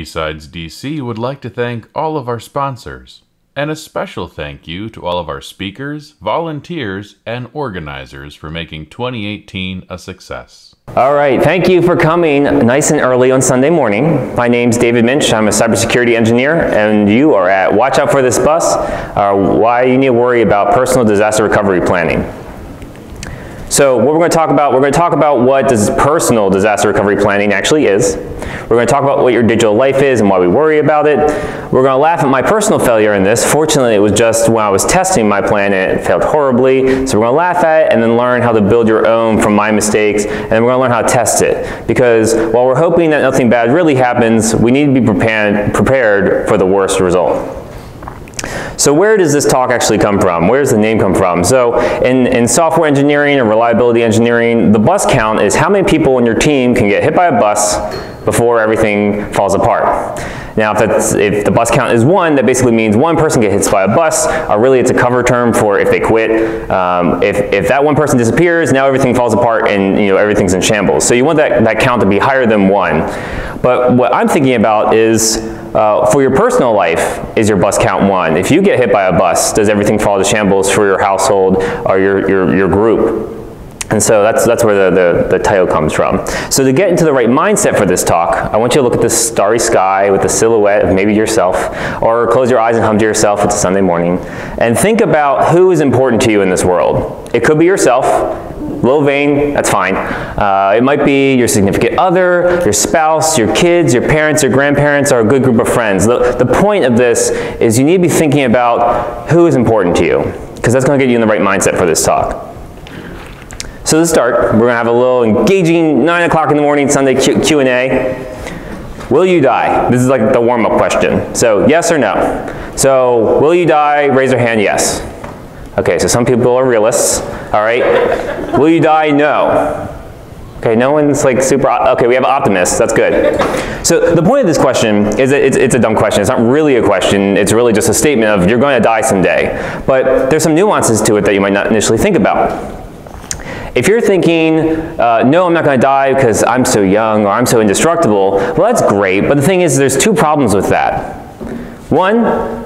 BSides DC would like to thank all of our sponsors, and a special thank you to all of our speakers, volunteers, and organizers for making 2018 a success. All right, thank you for coming nice and early on Sunday morning. My name's David Minch. I'm a cybersecurity engineer, and you are at Watch Out for This Bus, why you need to worry about personal disaster recovery planning. So what we're going to talk about what personal disaster recovery planning actually is. We're going to talk about what your digital life is and why we worry about it. We're going to laugh at my personal failure in this. Fortunately, it was just when I was testing my plan and it failed horribly. So we're going to laugh at it and then learn how to build your own from my mistakes, and then we're going to learn how to test it. Because while we're hoping that nothing bad really happens, we need to be prepared for the worst result. So where does this talk actually come from? Where does the name come from? So in software engineering and reliability engineering, the bus count is how many people in your team can get hit by a bus before everything falls apart. Now, if the bus count is 1, that basically means one person gets hit by a bus, or really it's a cover term for if they quit. If that one person disappears, now everything falls apart and everything's in shambles. So you want that count to be higher than 1. But what I'm thinking about is, for your personal life, is your bus count 1? If you get hit by a bus, does everything fall to shambles for your household or your group? And so that's where the title comes from. So to get into the right mindset for this talk, I want you to look at this starry sky with the silhouette of maybe yourself, or close your eyes and hum to yourself. It's a Sunday morning. And think about who is important to you in this world. It could be yourself. A little vain, that's fine. It might be your significant other, your spouse, your kids, your parents, your grandparents, or a good group of friends. The point of this is you need to be thinking about who is important to you, because that's going to get you in the right mindset for this talk. So to start, we're going to have a little engaging 9 o'clock in the morning Sunday Q&A. Will you die? This is like the warm-up question. So yes or no. So will you die? Raise your hand, yes. Okay, so some people are realists. All right. Will you die? No. Okay, no one's like super, okay, we have optimists, that's good. So the point of this question is that it's a dumb question. It's not really a question, it's really just a statement of you're going to die someday. But there's some nuances to it that you might not initially think about. If you're thinking, no, I'm not going to die because I'm so young or I'm so indestructible, well, that's great, but the thing is there's 2 problems with that. One,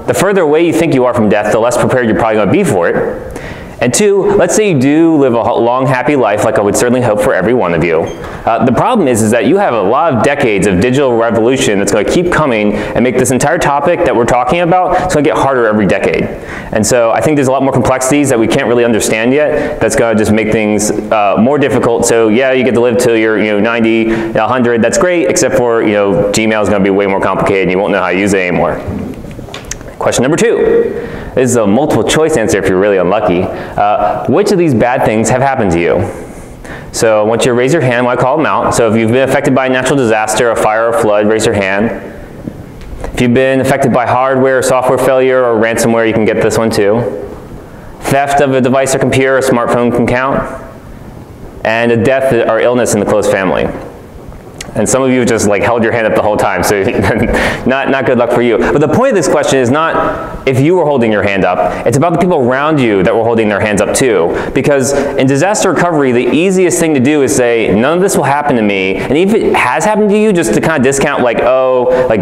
the further away you think you are from death, the less prepared you're probably going to be for it. And 2, let's say you do live a long, happy life, like I would certainly hope for every one of you. The problem is that you have a lot of decades of digital revolution that's going to keep coming and make this entire topic that we're talking about, it's going to get harder every decade. And so I think there's a lot more complexities that we can't really understand yet that's going to just make things more difficult. So yeah, you get to live till you're 90, 100, that's great, except for Gmail is going to be way more complicated and you won't know how to use it anymore. Question number 2. This is a multiple choice answer if you're really unlucky. Which of these bad things have happened to you? So I want you to raise your hand when I call them out. So if you've been affected by a natural disaster, a fire, or a flood, raise your hand. If you've been affected by hardware or software failure or ransomware, you can get this one too. Theft of a device or computer or smartphone can count. And a death or illness in the close family. And some of you just held your hand up the whole time, so not good luck for you. But the point of this question is not if you were holding your hand up, it's about the people around you that were holding their hands up too. Because in disaster recovery, the easiest thing to do is say, none of this will happen to me. And if it has happened to you, just to kind of discount like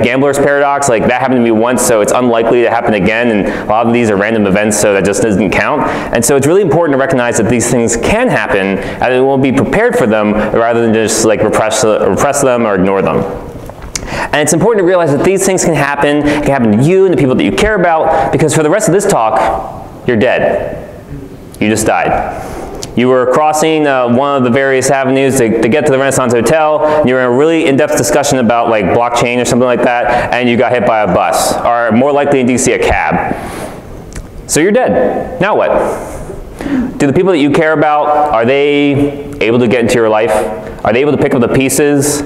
gambler's paradox, like that happened to me once, so it's unlikely to happen again, and a lot of these are random events, so that just doesn't count. And so it's really important to recognize that these things can happen, and we will be prepared for them, rather than just repress them or ignore them. And it's important to realize that these things can happen to you and the people that you care about, because for the rest of this talk, you're dead. You just died. You were crossing one of the various avenues to get to the Renaissance Hotel. You were in a really in-depth discussion about blockchain or something like that, and you got hit by a bus, or more likely in DC, a cab. So you're dead. Now what? Do the people that you care about, are they able to get into your life? Are they able to pick up the pieces?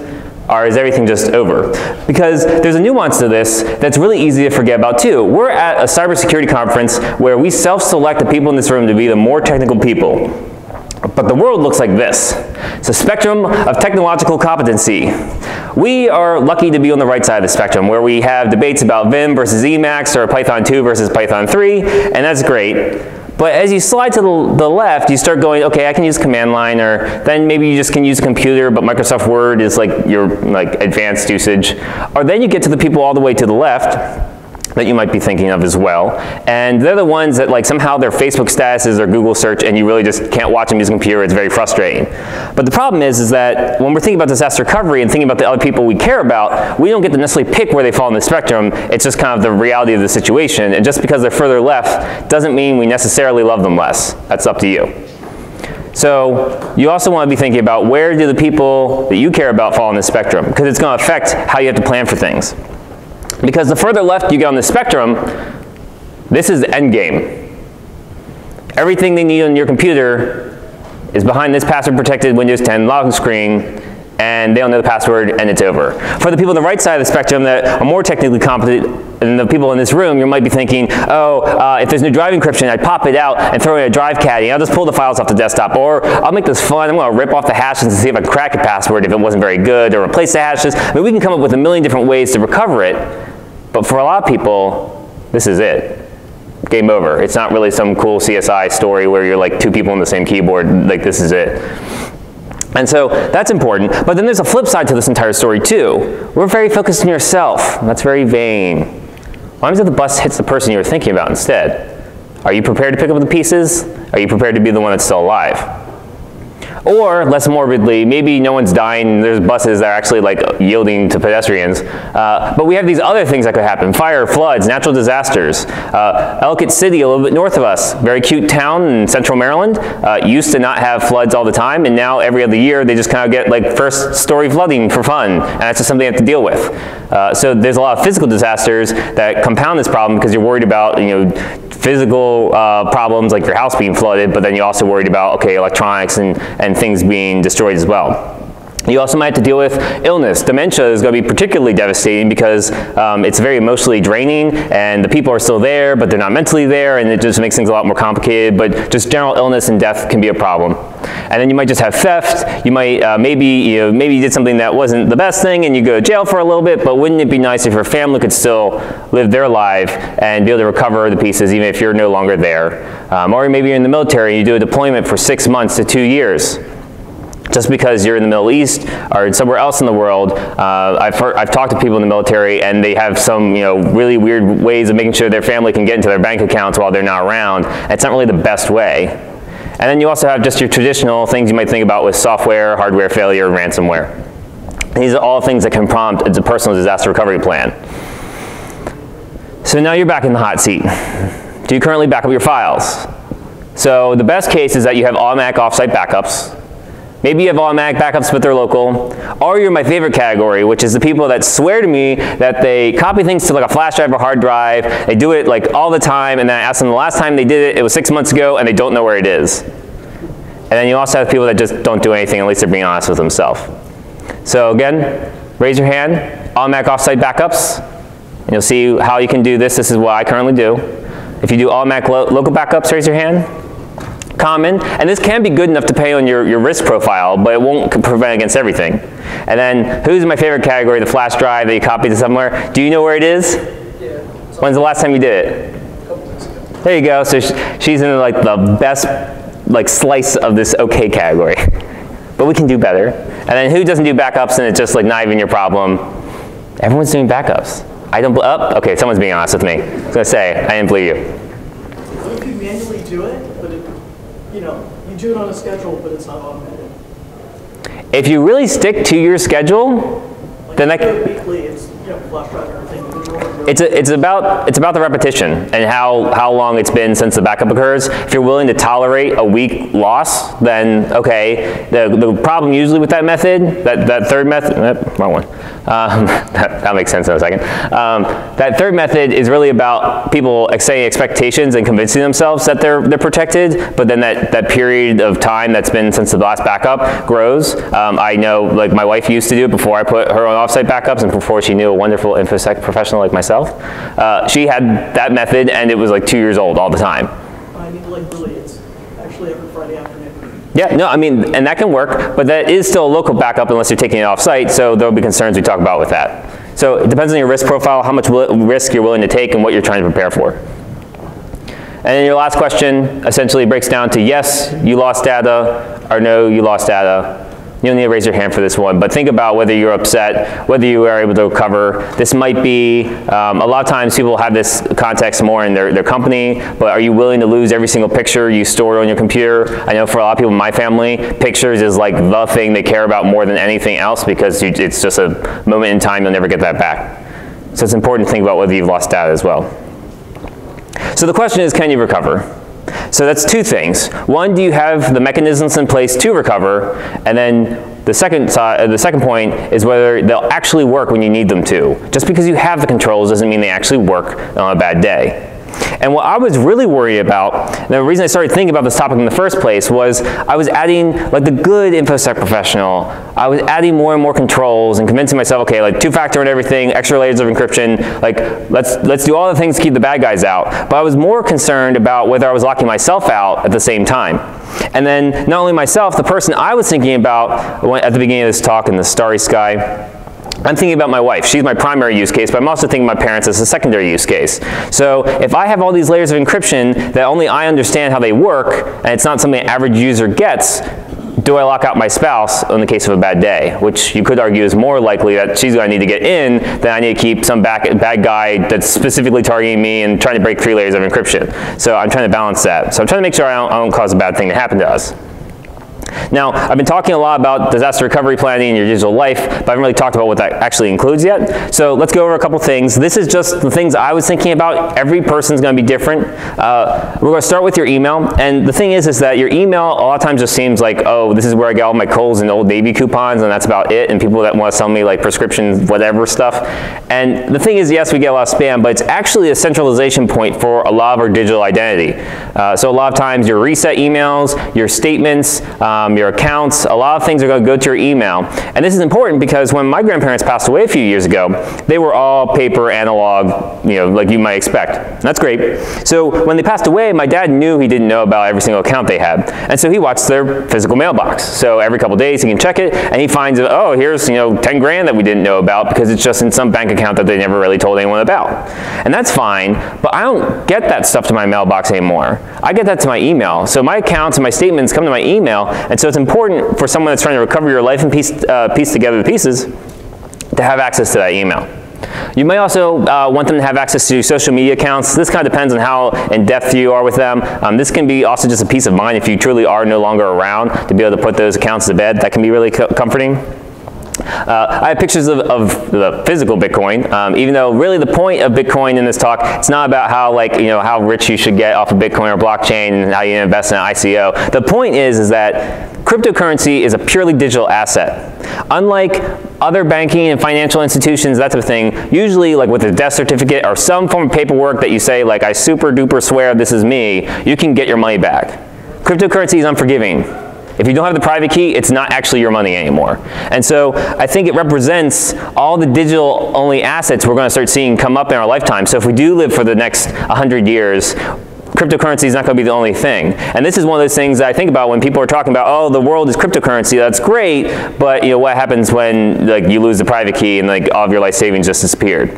Or is everything just over? Because there's a nuance to this that's really easy to forget about too. We're at a cybersecurity conference where we self-select the people in this room to be the more technical people. But the world looks like this. It's a spectrum of technological competency. We are lucky to be on the right side of the spectrum, where we have debates about Vim versus Emacs or Python 2 versus Python 3, and that's great. But as you slide to the left, you start going, okay, I can use command line, or then maybe you just can use a computer, but Microsoft Word is like your advanced usage. Or then you get to the people all the way to the left that you might be thinking of as well. And they're the ones that like somehow their Facebook status is their Google search and you really just can't watch them use a computer. It's very frustrating. But the problem is that when we're thinking about disaster recovery and thinking about the other people we care about, we don't get to necessarily pick where they fall in the spectrum. It's just kind of the reality of the situation. And just because they're further left doesn't mean we necessarily love them less. That's up to you. So you also want to be thinking about where do the people that you care about fall in the spectrum, because it's going to affect how you have to plan for things. Because the further left you get on the spectrum, this is the Endgame. Everything they need on your computer is behind this password-protected Windows 10 login screen, and they don't know the password, and it's over. For the people on the right side of the spectrum that are more technically competent than the people in this room, you might be thinking, oh, if there's new drive encryption, I'd pop it out and throw it in a drive caddy. I'll just pull the files off the desktop. Or I'll make this fun. I'm going to rip off the hashes and see if I can crack a password if it wasn't very good, or replace the hashes. I mean, we can come up with a million different ways to recover it. But for a lot of people, this is it. Game over. It's not really some cool CSI story where you're like two people on the same keyboard. Like, this is it. And so that's important. But then there's a flip side to this entire story too. We're very focused on yourself. That's very vain. What happens if the bus hits the person you were thinking about instead? Are you prepared to pick up the pieces? Are you prepared to be the one that's still alive? Or, less morbidly, maybe no one's dying, there's buses that are actually like yielding to pedestrians. But we have these other things that could happen: fire, floods, natural disasters. Ellicott City, a little bit north of us, very cute town in central Maryland, used to not have floods all the time, and now every other year they just kind of get like first-story flooding for fun, and that's just something they have to deal with. So there's a lot of physical disasters that compound this problem because you're worried about, physical problems like your house being flooded, but then you're also worried about, okay, electronics and things being destroyed as well. You also might have to deal with illness. Dementia is going to be particularly devastating because it's very emotionally draining, and the people are still there, but they're not mentally there, and it just makes things a lot more complicated. But just general illness and death can be a problem. And then you might just have theft. You might maybe you did something that wasn't the best thing, and you go to jail for a little bit. But wouldn't it be nice if your family could still live their life and be able to recover the pieces, even if you're no longer there? Or maybe you're in the military and you do a deployment for 6 months to 2 years. Just because you're in the Middle East or somewhere else in the world, I've talked to people in the military, and they have some really weird ways of making sure their family can get into their bank accounts while they're not around. It's not really the best way. And then you also have just your traditional things you might think about with software, hardware failure, ransomware. These are all things that can prompt a personal disaster recovery plan. So now you're back in the hot seat. Do you currently back up your files? So the best case is that you have automatic offsite backups. Maybe you have automatic backups, but they're local. Or you're my favorite category, which is the people that swear to me that they copy things to like a flash drive or hard drive. They do it like all the time, and then I ask them the last time they did it, it was 6 months ago, and they don't know where it is. And then you also have people that just don't do anything, at least they're being honest with themselves. So again, raise your hand, automatic offsite backups, and you'll see how you can do this. This is what I currently do. If you do automatic local backups, raise your hand. Common, and this can be good enough to pay on your risk profile, but it won't prevent against everything. And then, who's my favorite category? The flash drive that you copied to somewhere. Do you know where it is? Yeah. When's the last time you did it? A couple weeks ago. There you go. So she's in like the best slice of this okay category. But we can do better. And then who doesn't do backups, and it's just like not even your problem? Everyone's doing backups. I don't. Okay, someone's being honest with me. I was gonna say I didn't believe you. What if you manually do it, but you do it on a schedule, but it's not automated? If you really stick to your schedule, then that weekly, it's flash drive and everything. it's about the repetition and how long it's been since the backup occurs. If you're willing to tolerate a week loss, then okay. The problem usually with that method, that third method, wrong one. That'll make sense in a second. That third method is really about people setting expectations and convincing themselves that they're protected, but then that period of time that's been since the last backup grows. I know, like my wife used to do it before I put her on offsite backups and before she knew a wonderful InfoSec professional like myself. She had that method, and it was like 2 years old all the time. I mean, like really, it's actually every Friday afternoon. Yeah, no, I mean, and that can work, but that is still a local backup unless you're taking it off-site, so there'll be concerns we talk about with that. So it depends on your risk profile, how much risk you're willing to take, and what you're trying to prepare for. And then your last question essentially breaks down to yes, you lost data, or no, you lost data. You don't need to raise your hand for this one, but think about whether you're upset, whether you are able to recover. This might be, a lot of times people have this context more in their company, but are you willing to lose every single picture you stored on your computer? I know for a lot of people in my family, pictures is like the thing they care about more than anything else because it's just a moment in time, you'll never get that back. So it's important to think about whether you've lost data as well. So the question is, can you recover? So that's two things. One, do you have the mechanisms in place to recover? And then the second point is whether they'll actually work when you need them to. Just because you have the controls doesn't mean they actually work on a bad day. And what I was really worried about, and the reason I started thinking about this topic in the first place was I was adding, like the good InfoSec professional, I was adding more and more controls and convincing myself, okay, like two-factor and everything, extra layers of encryption, like let's do all the things to keep the bad guys out. But I was more concerned about whether I was locking myself out at the same time. And then not only myself, the person I was thinking about at the beginning of this talk in the starry sky, I'm thinking about my wife. She's my primary use case, but I'm also thinking of my parents as a secondary use case. So if I have all these layers of encryption that only I understand how they work, and it's not something an average user gets, do I lock out my spouse in the case of a bad day? Which you could argue is more likely that she's going to need to get in than I need to keep some bad guy that's specifically targeting me and trying to break 3 layers of encryption. So I'm trying to balance that. So I'm trying to make sure I don't cause a bad thing to happen to us. Now, I've been talking a lot about disaster recovery planning in your digital life, but I haven't really talked about what that actually includes yet. So let's go over a couple things. This is just the things I was thinking about. Every person's going to be different. We're going to start with your email. And the thing is that your email a lot of times just seems like, oh, this is where I get all my Kohl's and Old Navy coupons, and that's about it. And people that want to sell me like prescription whatever stuff. And the thing is, yes, we get a lot of spam, but it's actually a centralization point for a lot of our digital identity. So a lot of times your reset emails, your statements, your accounts, a lot of things are going to go to your email. And this is important because when my grandparents passed away a few years ago, they were all paper, analog, like you might expect. That's great. So when they passed away, my dad knew he didn't know about every single account they had. And so he watched their physical mailbox. So every couple days he can check it, and he finds, oh, here's 10 grand that we didn't know about because it's just in some bank account that they never really told anyone about. And that's fine, but I don't get that stuff to my mailbox anymore. I get that to my email. So my accounts and my statements come to my email, and so it's important for someone that's trying to recover your life and piece together the pieces to have access to that email. You may also want them to have access to social media accounts. This kind of depends on how in-depth you are with them. This can be also just a peace of mind if you truly are no longer around to be able to put those accounts to bed. That can be really comforting. I have pictures of the physical Bitcoin, even though really the point of Bitcoin in this talk, it's not about how how rich you should get off of Bitcoin or blockchain and how you invest in an ICO. The point is that cryptocurrency is a purely digital asset. Unlike other banking and financial institutions, that type of thing, usually like with a death certificate or some form of paperwork that you say like I super duper swear this is me, you can get your money back. Cryptocurrency is unforgiving. If you don't have the private key, it's not actually your money anymore. And so I think it represents all the digital only assets we're going to start seeing come up in our lifetime. So if we do live for the next 100 years, cryptocurrency is not going to be the only thing. And this is one of those things that I think about when people are talking about, oh, the world is cryptocurrency. That's great, but what happens when you lose the private key and all of your life savings just disappeared?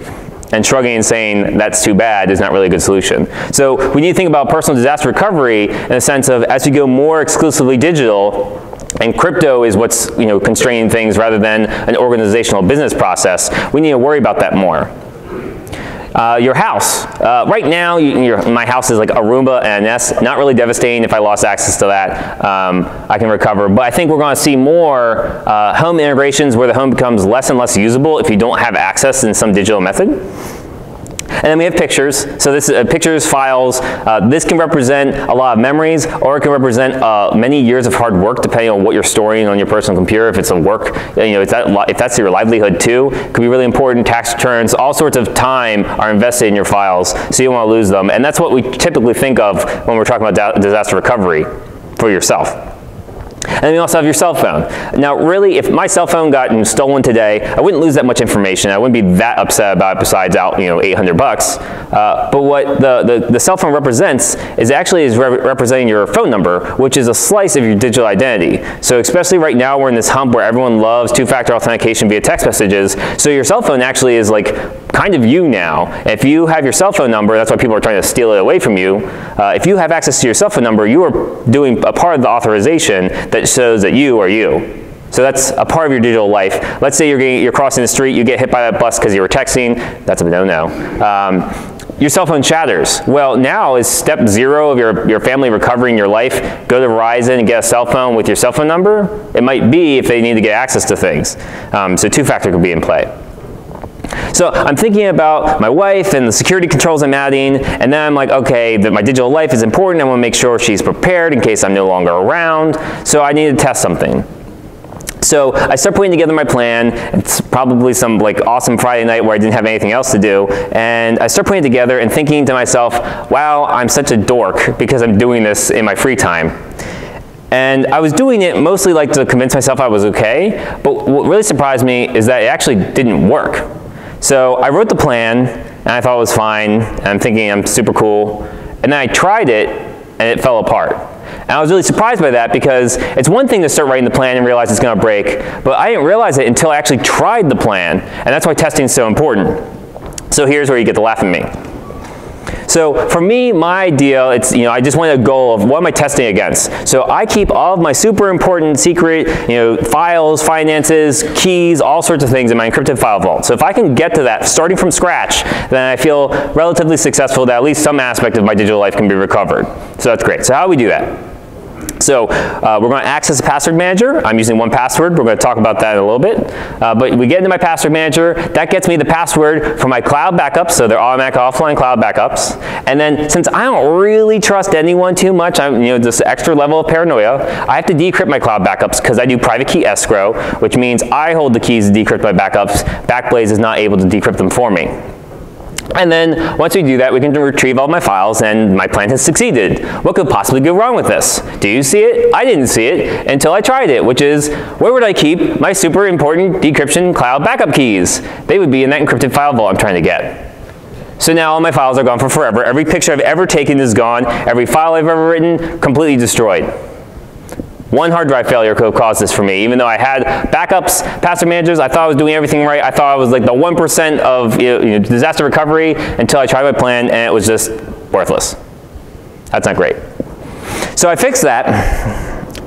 And shrugging and saying that's too bad is not really a good solution. So we need to think about personal disaster recovery in the sense of as we go more exclusively digital, and crypto is what's constraining things rather than an organizational business process, we need to worry about that more. Your house. Right now, my house is like a Roomba and a Nest. Not really devastating. If I lost access to that, I can recover. But I think we're going to see more home integrations where the home becomes less and less usable if you don't have access in some digital method. And then we have pictures. So this is pictures, files. This can represent a lot of memories, or it can represent many years of hard work, depending on what you're storing on your personal computer. If it's a work, if that's your livelihood too, it could be really important. Tax returns, all sorts of time are invested in your files, so you don't want to lose them. And that's what we typically think of when we're talking about disaster recovery for yourself. And then you also have your cell phone. Now really, if my cell phone got stolen today, I wouldn't lose that much information. I wouldn't be that upset about it besides out $800. But what the cell phone represents is actually representing your phone number, which is a slice of your digital identity. So especially right now, we're in this hump where everyone loves two-factor authentication via text messages. So your cell phone actually is like kind of you now. If you have your cell phone number, that's why people are trying to steal it away from you. If you have access to your cell phone number, you are doing a part of the authorization that shows that you are you. So that's a part of your digital life. Let's say you're crossing the street, you get hit by that bus because you were texting. That's a no-no. Your cell phone shatters. Well, now is step 0 of your family recovering your life. Go to Verizon and get a cell phone with your cell phone number. It might be if they need to get access to things. So two-factor could be in play. So I'm thinking about my wife and the security controls I'm adding, and then I'm like, okay, my digital life is important. I want to make sure she's prepared in case I'm no longer around. So I need to test something. So I start putting together my plan. It's probably some like awesome Friday night where I didn't have anything else to do. And I start putting it together and thinking to myself, wow, I'm such a dork because I'm doing this in my free time. And I was doing it mostly like to convince myself I was okay. But what really surprised me is that it actually didn't work. So I wrote the plan and I thought it was fine. And I'm thinking I'm super cool. And then I tried it and it fell apart. And I was really surprised by that because it's one thing to start writing the plan and realize it's going to break, but I didn't realize it until I actually tried the plan, and that's why testing is so important. So here's where you get to laugh at me. So for me, my idea, it's, I just want a goal of what am I testing against. So I keep all of my super important secret, files, finances, keys, all sorts of things in my encrypted file vault. So if I can get to that starting from scratch, then I feel relatively successful that at least some aspect of my digital life can be recovered. So that's great. So how do we do that? So we're going to access a password manager. I'm using 1Password. We're going to talk about that in a little bit. But we get into my password manager. That gets me the password for my cloud backups, so they're automatic offline cloud backups. And then since I don't really trust anyone too much, I'm this extra level of paranoia, I have to decrypt my cloud backups because I do private key escrow, which means I hold the keys to decrypt my backups. Backblaze is not able to decrypt them for me. And then once we do that, we can retrieve all my files, and my plan has succeeded. What could possibly go wrong with this? Do you see it? I didn't see it until I tried it, which is, where would I keep my super important decryption cloud backup keys? They would be in that encrypted file vault I'm trying to get. So now all my files are gone for forever. Every picture I've ever taken is gone. Every file I've ever written, completely destroyed. One hard drive failure could have caused this for me. Even though I had backups, password managers, I thought I was doing everything right. I thought I was like the 1% of disaster recovery until I tried my plan and it was just worthless. That's not great. So I fixed that.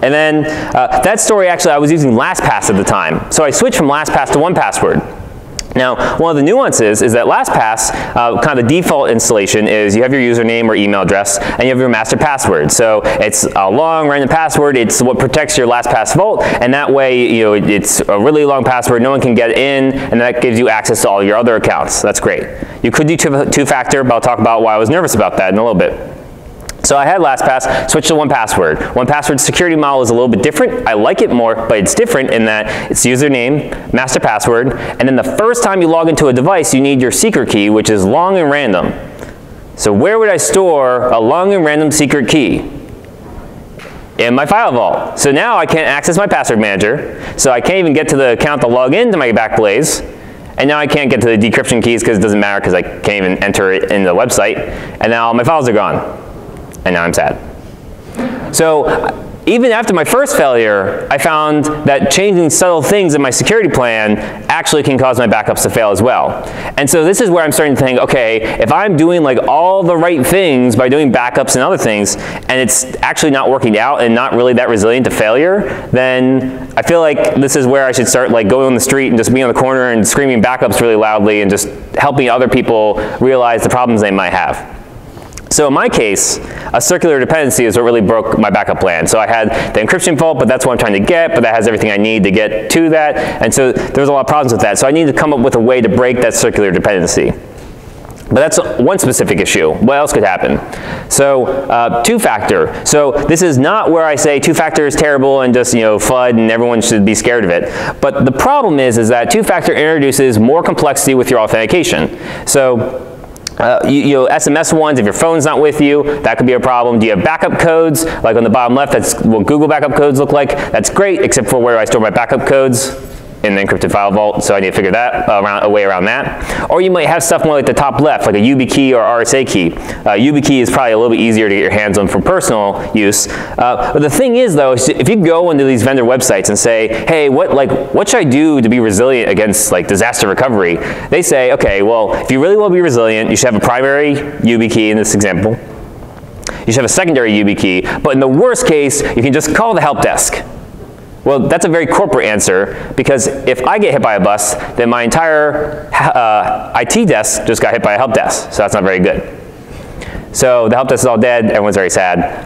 And then that story, actually, I was using LastPass at the time. So I switched from LastPass to 1Password. Now, one of the nuances is that LastPass, kind of the default installation is you have your username or email address, and you have your master password. So it's a long random password. It's what protects your LastPass vault, and that way, it's a really long password. No one can get in, and that gives you access to all your other accounts. That's great. You could do two-factor, but I'll talk about why I was nervous about that in a little bit. So I had LastPass, switched to 1Password. 1Password's security model is a little bit different. I like it more, but it's different in that it's username, master password, and then the first time you log into a device, you need your secret key, which is long and random. So where would I store a long and random secret key? In my file vault. So now I can't access my password manager, so I can't even get to the account to log into my Backblaze, and now I can't get to the decryption keys because it doesn't matter because I can't even enter it in the website, and now all my files are gone. And now I'm sad. So even after my first failure, I found that changing subtle things in my security plan actually can cause my backups to fail as well. And so this is where I'm starting to think, okay, if I'm doing like all the right things by doing backups and other things, and it's actually not working out and not really that resilient to failure, then I feel like this is where I should start like going on the street and just being on the corner and screaming backups really loudly and just helping other people realize the problems they might have. So in my case, a circular dependency is what really broke my backup plan. So I had the encryption vault, but that's what I'm trying to get, but that has everything I need to get to that. And so there was a lot of problems with that. So I needed to come up with a way to break that circular dependency. But that's one specific issue. What else could happen? So two-factor. So this is not where I say two-factor is terrible and just FUD and everyone should be scared of it. But the problem is that two-factor introduces more complexity with your authentication. So SMS ones, if your phone's not with you, that could be a problem. Do you have backup codes? Like on the bottom left, that's what Google backup codes look like. That's great, except for where I store my backup codes. in the encrypted file vault, so I need to figure that a way around that. Or you might have stuff more like the top left, like a YubiKey or RSA key. YubiKey is probably a little bit easier to get your hands on for personal use. But the thing is, though, if you go into these vendor websites and say, hey, what should I do to be resilient against like disaster recovery? They say, okay, well, if you really want to be resilient, you should have a primary YubiKey in this example. You should have a secondary YubiKey, but in the worst case, you can just call the help desk. Well, that's a very corporate answer, because if I get hit by a bus, then my entire IT desk just got hit by a help desk, so that's not very good. So the help desk is all dead, everyone's very sad,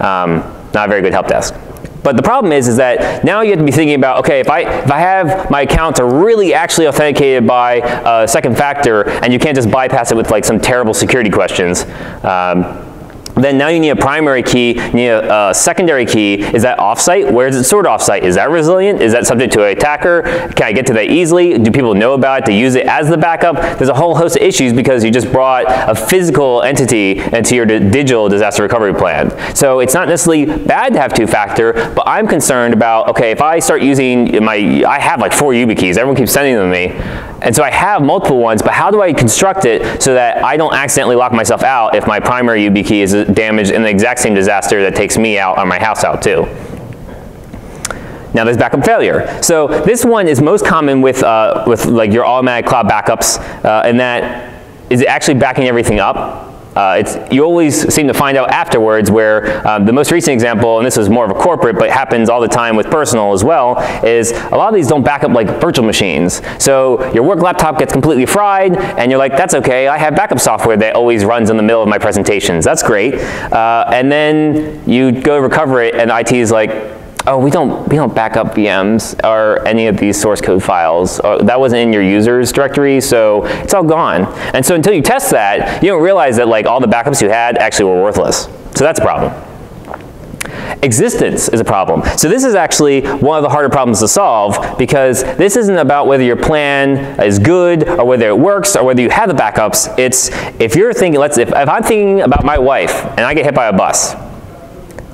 not a very good help desk. But the problem is that now you have to be thinking about, okay, if I have my accounts are really actually authenticated by second factor, and you can't just bypass it with like some terrible security questions, then now you need a primary key, you need a secondary key. Is that offsite? Where is it stored offsite? Is that resilient? Is that subject to an attacker? Can I get to that easily? Do people know about it to use it as the backup? There's a whole host of issues because you just brought a physical entity into your digital disaster recovery plan. So it's not necessarily bad to have two-factor, but I'm concerned about, okay, if I start using I have like 4 YubiKeys, everyone keeps sending them to me, and so I have multiple ones, but how do I construct it so that I don't accidentally lock myself out if my primary YubiKey is damaged in the exact same disaster that takes me out or my house out too? Now there's backup failure. So this one is most common with like your automatic cloud backups, and that is actually backing everything up. You always seem to find out afterwards where the most recent example, and this is more of a corporate, but it happens all the time with personal as well, is a lot of these don't back up like virtual machines. So your work laptop gets completely fried, and you're like, that's okay, I have backup software that always runs in the middle of my presentations. That's great. And then you go recover it, and IT is like, oh, we don't back up VMs or any of these source code files. That wasn't in your users directory, so it's all gone. And so until you test that, you don't realize that like all the backups you had actually were worthless. So that's a problem. Existence is a problem. So this is actually one of the harder problems to solve, because this isn't about whether your plan is good or whether it works or whether you have the backups. It's if you're thinking, if I'm thinking about my wife and I get hit by a bus,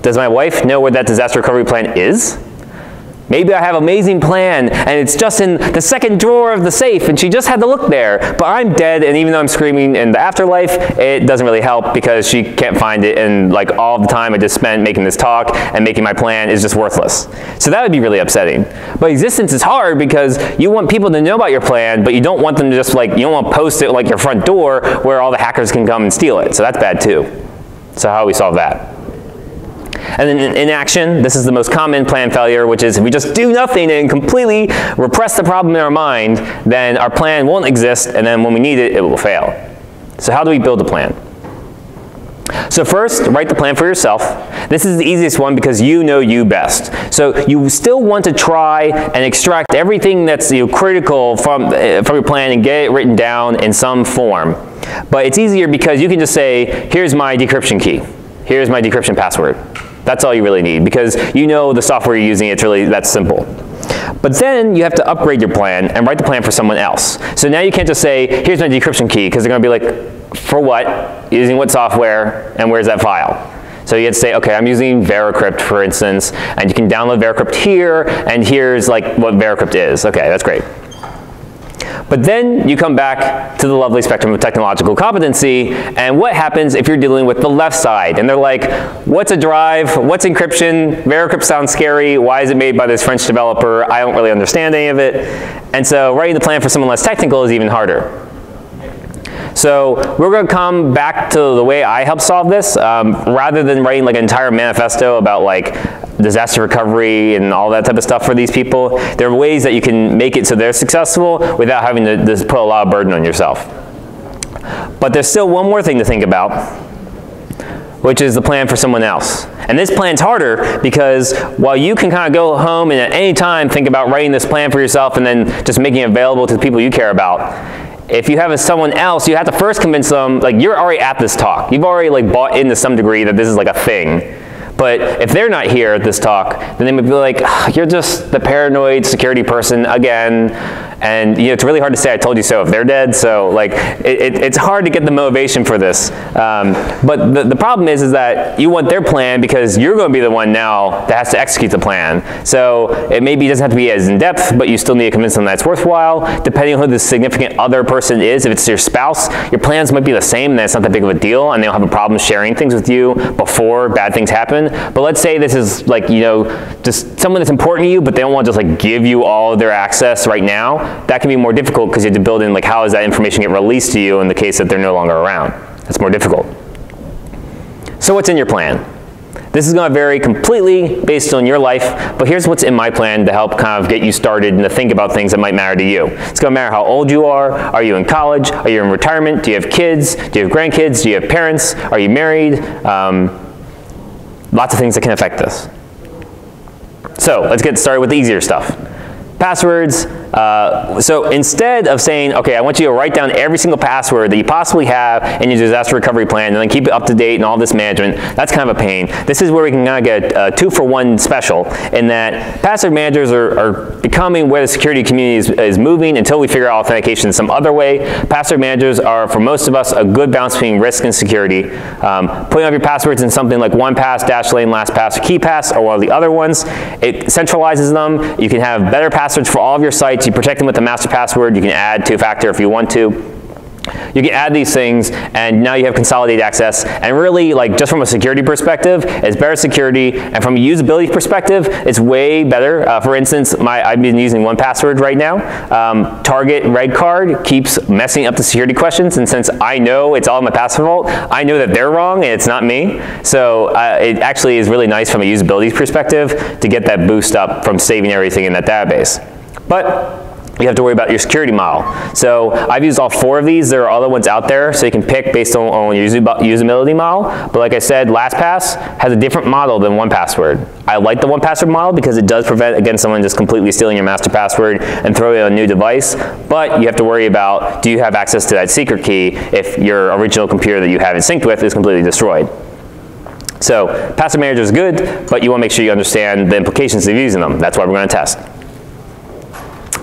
does my wife know where that disaster recovery plan is? Maybe I have an amazing plan and it's just in the second drawer of the safe and she just had to look there, but I'm dead, and even though I'm screaming in the afterlife, it doesn't really help because she can't find it, and like all the time I just spent making this talk and making my plan is just worthless. So that would be really upsetting. But existence is hard because you want people to know about your plan, but you don't want them to just like, you don't want to post it like your front door where all the hackers can come and steal it. So that's bad too. So how do we solve that? And then in inaction, this is the most common plan failure, which is if we just do nothing and completely repress the problem in our mind, then our plan won't exist, and then when we need it, it will fail. So how do we build a plan? So first, write the plan for yourself. This is the easiest one because you know you best. So you still want to try and extract everything that's critical from your plan and get it written down in some form. But it's easier because you can just say, here's my decryption key. Here's my decryption password. That's all you really need, because you know the software you're using, it's really that simple. But then you have to upgrade your plan and write the plan for someone else. So now you can't just say, here's my decryption key, because they're going to be like, for what? Using what software? And where's that file? So you have to say, okay, I'm using Veracrypt, for instance, and you can download Veracrypt here, and here's like what Veracrypt is. Okay, that's great. But then you come back to the lovely spectrum of technological competency, and what happens if you're dealing with the left side? And they're like, what's a drive? What's encryption? Veracrypt sounds scary. Why is it made by this French developer? I don't really understand any of it. And so writing the plan for someone less technical is even harder. So we're going to come back to the way I help solve this. Rather than writing like an entire manifesto about like disaster recovery and all that type of stuff for these people, there are ways that you can make it so they're successful without having to just put a lot of burden on yourself. But there's still one more thing to think about, which is the plan for someone else. And this plan's harder because while you can kind of go home and at any time think about writing this plan for yourself and then just making it available to the people you care about, if you have someone else, you have to first convince them, like you're already at this talk. You've already like bought into some degree that this is like a thing. But if they're not here at this talk, then they would be like, you're just the paranoid security person again. And it's really hard to say I told you so if they're dead. So like it's hard to get the motivation for this. But the problem is that you want their plan because you're going to be the one now that has to execute the plan. So it maybe doesn't have to be as in-depth, but you still need to convince them that it's worthwhile. Depending on who the significant other person is, if it's your spouse, your plans might be the same, and it's not that big of a deal, and they don't have a problem sharing things with you before bad things happen. But let's say this is like, just someone that's important to you, but they don't want to just like give you all of their access right now. That can be more difficult because you have to build in like how does that information get released to you in the case that they're no longer around. That's more difficult. So what's in your plan? This is going to vary completely based on your life, but here's what's in my plan to help kind of get you started and to think about things that might matter to you. It's going to matter how old you are you in college, are you in retirement, do you have kids, do you have grandkids, do you have parents, are you married, lots of things that can affect this. So let's get started with the easier stuff. Passwords. So instead of saying, okay, I want you to write down every single password that you possibly have in your disaster recovery plan and then keep it up to date and all this management, that's kind of a pain. This is where we can kind of get a 2-for-1 special in that password managers are becoming where the security community is moving until we figure out authentication some other way. Password managers are, for most of us, a good balance between risk and security. Putting up your passwords in something like OnePass, Dashlane, LastPass, or KeePass, or one of the other ones, it centralizes them. You can have better passwords for all of your sites. You protect them with the master password. You can add two-factor if you want to. You can add these things, and now you have consolidated access. And really, like just from a security perspective, it's better security. And from a usability perspective, it's way better. For instance, I've been using 1Password right now. Target red card keeps messing up the security questions, and since I know it's all my password fault, I know that they're wrong and it's not me. So it actually is really nice from a usability perspective to get that boost up from saving everything in that database. But you have to worry about your security model. So I've used all 4 of these. There are other ones out there, so you can pick based on your usability model. But like I said, LastPass has a different model than 1Password. I like the 1Password model because it does prevent, again, someone just completely stealing your master password and throwing it on a new device. But you have to worry about, do you have access to that secret key if your original computer that you have it synced with is completely destroyed? So password manager is good, but you want to make sure you understand the implications of using them. That's why we're going to test.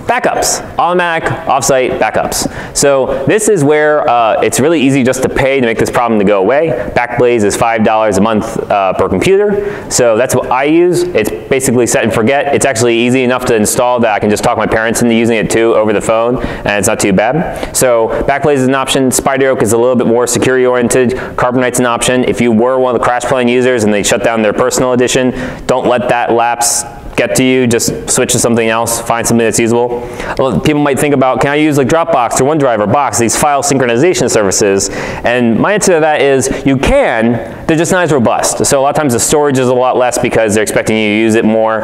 Backups, automatic offsite backups. So this is where it's really easy just to pay to make this problem to go away. Backblaze is $5 a month per computer. So that's what I use. It's basically set and forget. It's actually easy enough to install that I can just talk my parents into using it too over the phone, and it's not too bad. So Backblaze is an option. Spider Oak is a little bit more security oriented. Carbonite's an option. If you were one of the crash plan users and they shut down their personal edition, don't let that lapse get to you. Just switch to something else, find something that's usable. Well, people might think about, can I use like Dropbox or OneDrive or Box, these file synchronization services? And my answer to that is you can, they're just not as robust. So a lot of times the storage is a lot less because they're expecting you to use it more.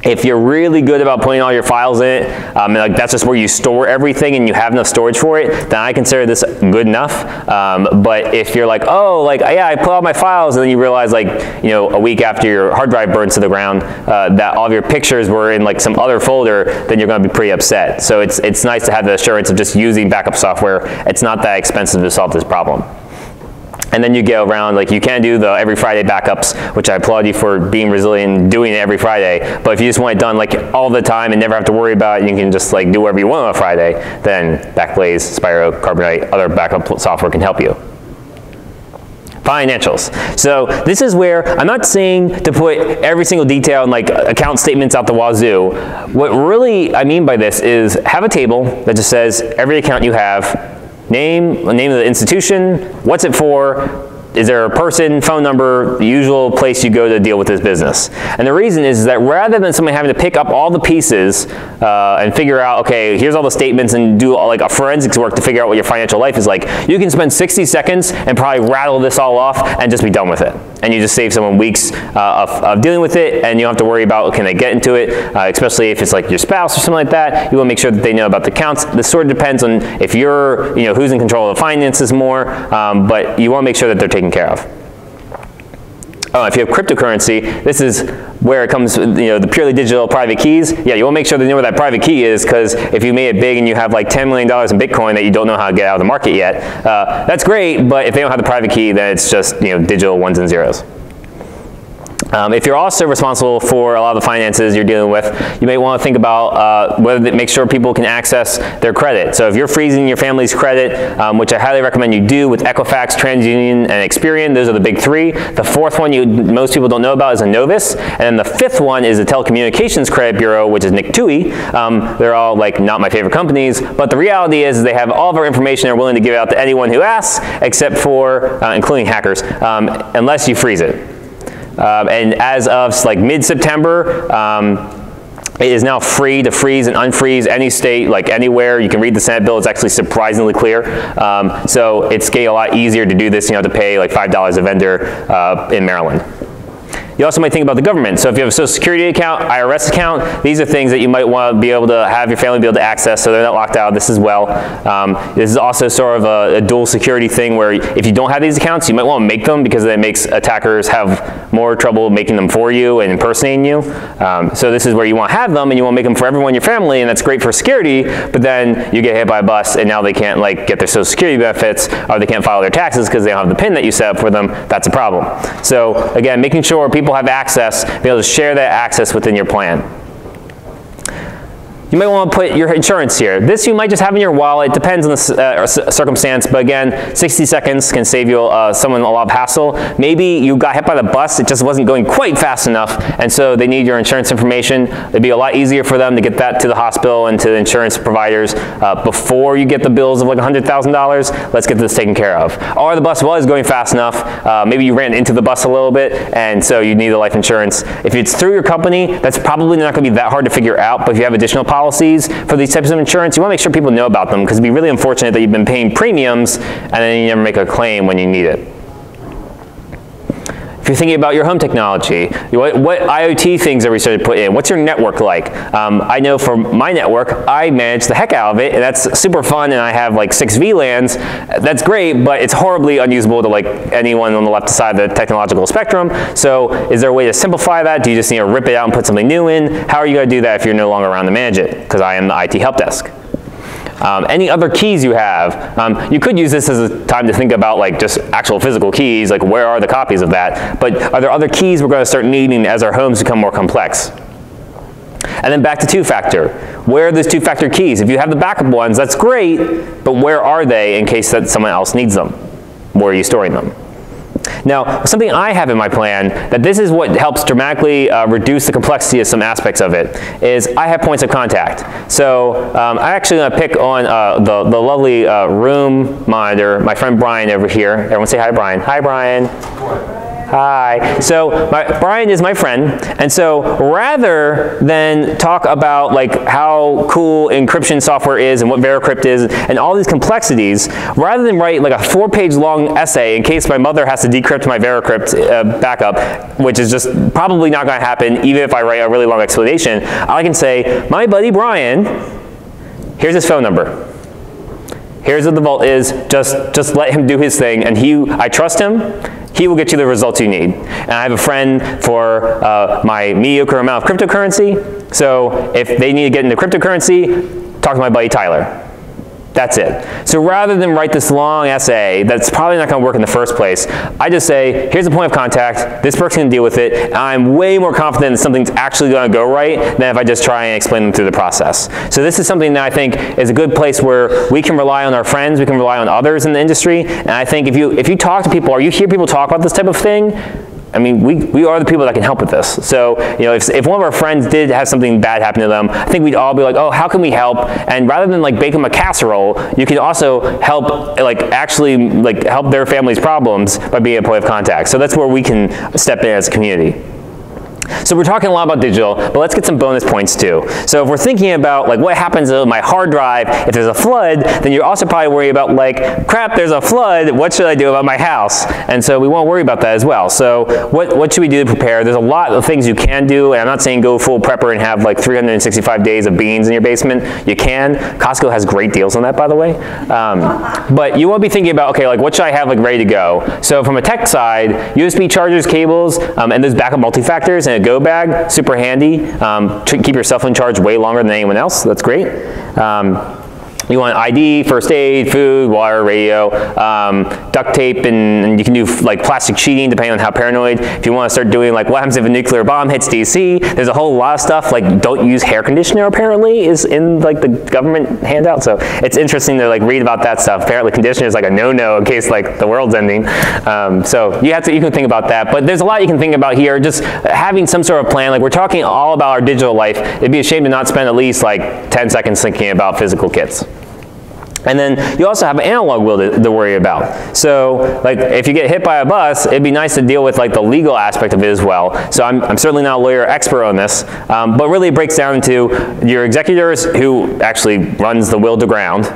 If you're really good about putting all your files in it, and like that's just where you store everything and you have enough storage for it, then I consider this good enough. But if you're like, oh, like, yeah, I put all my files, and then you realize like, a week after your hard drive burns to the ground, that all of your pictures were in like some other folder, then you're going to be pretty upset. So it's nice to have the assurance of just using backup software. It's not that expensive to solve this problem. And then you go around, like you can do the every Friday backups, which I applaud you for being resilient and doing it every Friday. But if you just want it done like all the time and never have to worry about it, you can just like do whatever you want on a Friday, then Backblaze, Spyro, Carbonite, other backup software can help you. Financials. So this is where I'm not saying to put every single detail in like account statements out the wazoo. What really I mean by this is have a table that just says every account you have, name of the institution, what's it for, is there a person, phone number, the usual place you go to deal with this business. And the reason is that rather than somebody having to pick up all the pieces and figure out, okay, here's all the statements and do like a forensics work to figure out what your financial life is like, you can spend 60 seconds and probably rattle this all off and just be done with it. And you just save someone weeks of dealing with it, and you don't have to worry about, can they get into it, especially if it's like your spouse or something like that. You want to make sure that they know about the accounts. This sort of depends on if you're, who's in control of the finances more, but you want to make sure that they're taken care of. If you have cryptocurrency, this is where it comes, the purely digital private keys. Yeah, you want to make sure they know where that private key is, because if you made it big and you have like $10 million in Bitcoin that you don't know how to get out of the market yet, that's great, but if they don't have the private key, then it's just digital ones and zeros. If you're also responsible for a lot of the finances you're dealing with, you may want to think about whether make sure people can access their credit. So if you're freezing your family's credit, which I highly recommend you do with Equifax, TransUnion, and Experian, those are the big three. The fourth one most people don't know about is Innovis, and then the fifth one is the Telecommunications Credit Bureau, which is NCTUI. They're all like not my favorite companies, but the reality is they have all of our information they're willing to give out to anyone who asks, except for, including hackers, unless you freeze it. And as of like mid-September, it is now free to freeze and unfreeze any state, like anywhere. You can read the Senate bill. It's actually surprisingly clear. So it's getting a lot easier to do this. You don't have to pay like $5 a vendor in Maryland. You also might think about the government. So if you have a Social Security account, IRS account, these are things that you might want to be able to have your family be able to access so they're not locked out of this as well. This is also sort of a dual security thing where if you don't have these accounts, you might want to make them because it makes attackers have more trouble making them for you and impersonating you. So this is where you want to have them and you want to make them for everyone in your family, and that's great for security, but then you get hit by a bus and now they can't like get their Social Security benefits, or they can't file their taxes because they don't have the PIN that you set up for them. That's a problem. So again, making sure people have access, be able to share that access within your plan. You might want to put your insurance here. This you might just have in your wallet. It depends on the circumstance, but again, 60 seconds can save you someone a lot of hassle. Maybe you got hit by the bus, it just wasn't going quite fast enough, and so they need your insurance information. It'd be a lot easier for them to get that to the hospital and to the insurance providers before you get the bills of like $100,000. Let's get this taken care of. Or the bus was going fast enough, maybe you ran into the bus a little bit, and so you need the life insurance. If it's through your company, that's probably not going to be that hard to figure out, but if you have additional policies for these types of insurance, you want to make sure people know about them, because it'd be really unfortunate that you've been paying premiums and then you never make a claim when you need it. If you're thinking about your home technology, what IoT things are we starting to put in? What's your network like? I know for my network, I manage the heck out of it, and that's super fun, and I have like 6 VLANs. That's great, but it's horribly unusable to like anyone on the left side of the technological spectrum. So is there a way to simplify that? Do you just need to rip it out and put something new in? How are you going to do that if you're no longer around to manage it? Because I am the IT help desk. Any other keys you have, you could use this as a time to think about like just actual physical keys, like where are the copies of that, but are there other keys we're going to start needing as our homes become more complex? And then back to two-factor. Where are those two-factor keys? If you have the backup ones, that's great, but where are they in case that someone else needs them? Where are you storing them? Now, something I have in my plan, that this is what helps dramatically reduce the complexity of some aspects of it, is I have points of contact. So I'm actually going to pick on the lovely room monitor, my friend Brian over here. Everyone say hi, Brian. Hi, Brian. Hi. So Brian is my friend, and so rather than talk about like how cool encryption software is and what VeriCrypt is and all these complexities, rather than write like a 4-page long essay in case my mother has to decrypt my VeriCrypt backup, which is just probably not going to happen even if I write a really long explanation, I can say, my buddy Brian, here's his phone number. Here's what the vault is, just let him do his thing, and I trust him. He will get you the results you need. And I have a friend for my mediocre amount of cryptocurrency, so if they need to get into cryptocurrency, talk to my buddy Tyler. That's it. So rather than write this long essay that's probably not going to work in the first place, I just say, here's a point of contact, this person can deal with it, and I'm way more confident that something's actually going to go right than if I just try and explain them through the process. So this is something that I think is a good place where we can rely on our friends, we can rely on others in the industry, and I think if you talk to people or you hear people talk about this type of thing, I mean, we are the people that can help with this. So, you know, if one of our friends did have something bad happen to them, I think we'd all be like, oh, how can we help? And rather than like bake them a casserole, you can also help, like actually like help their family's problems by being a point of contact. So that's where we can step in as a community. So we're talking a lot about digital, but let's get some bonus points too. So if we're thinking about like what happens to my hard drive if there's a flood, then you're also probably worried about like, crap, there's a flood, what should I do about my house? And so we won't worry about that as well. So what should we do to prepare? There's a lot of things you can do, and I'm not saying go full prepper and have like 365 days of beans in your basement. You can. Costco has great deals on that, by the way. But you won't be thinking about, okay, like what should I have like ready to go? So from a tech side, USB chargers, cables, and those backup multi-factors, and a go bag, super handy. Keep your cell phone charged way longer than anyone else. That's great. You want ID, first aid, food, water, radio, duct tape, and you can do like plastic sheeting depending on how paranoid. If you want to start doing like what happens if a nuclear bomb hits DC, there's a whole lot of stuff like don't use hair conditioner apparently is in like the government handout. So it's interesting to like read about that stuff. Apparently conditioner is like a no-no in case like the world's ending. So you can think about that. But there's a lot you can think about here. Just having some sort of plan. Like we're talking all about our digital life. It'd be a shame to not spend at least like 10 seconds thinking about physical kits. And then you also have an analog will to worry about. So like if you get hit by a bus, it'd be nice to deal with like the legal aspect of it as well. So I'm certainly not a lawyer expert on this, but really it breaks down to your executors, who actually runs the will to ground,